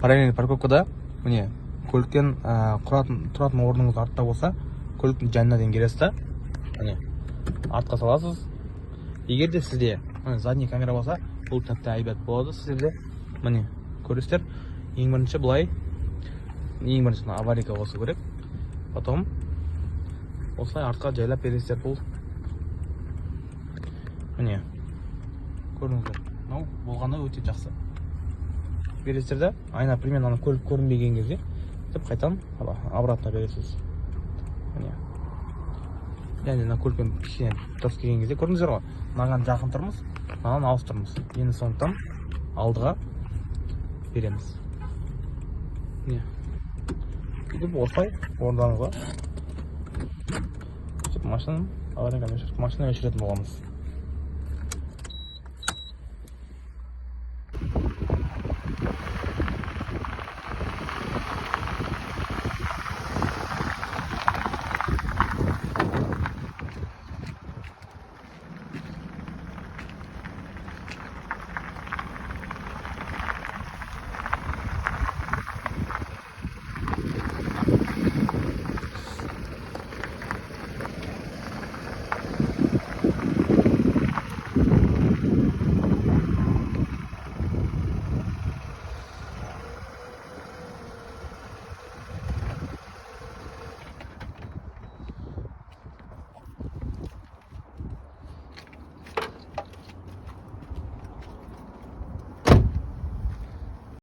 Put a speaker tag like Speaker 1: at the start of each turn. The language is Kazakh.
Speaker 1: параллельный парковкада міне көліктен тұратын орныңыз артта болса, көліктің жанына дейін келесіз да, міне артқа саласыз. Егер де сізде задний камера болса, бұл тәпті әйбәт болады сіздерде. Міне көресіздер. Ең бірінші былай, ең бірінші аварийка болса керек. Потом осылай артқа жайлап бересіздер. Бұл міне көріңіздер. Мынау болғаны өте жақсы. Бересіздер да, айна примерно көлік көрінбеген кезде деп қайтадан обратно бересіз. Міне. Яғни мына көлікпен кішкене дұрыс келген кезде көрдіңіздер ғой. Мынаған жақын тұрмыз, мынаған алыс тұрмыз. Енді сондықтан алдыға береміз. Міне. Сөйтіп осылай орындаңызға. Машина өшіретін боламыз.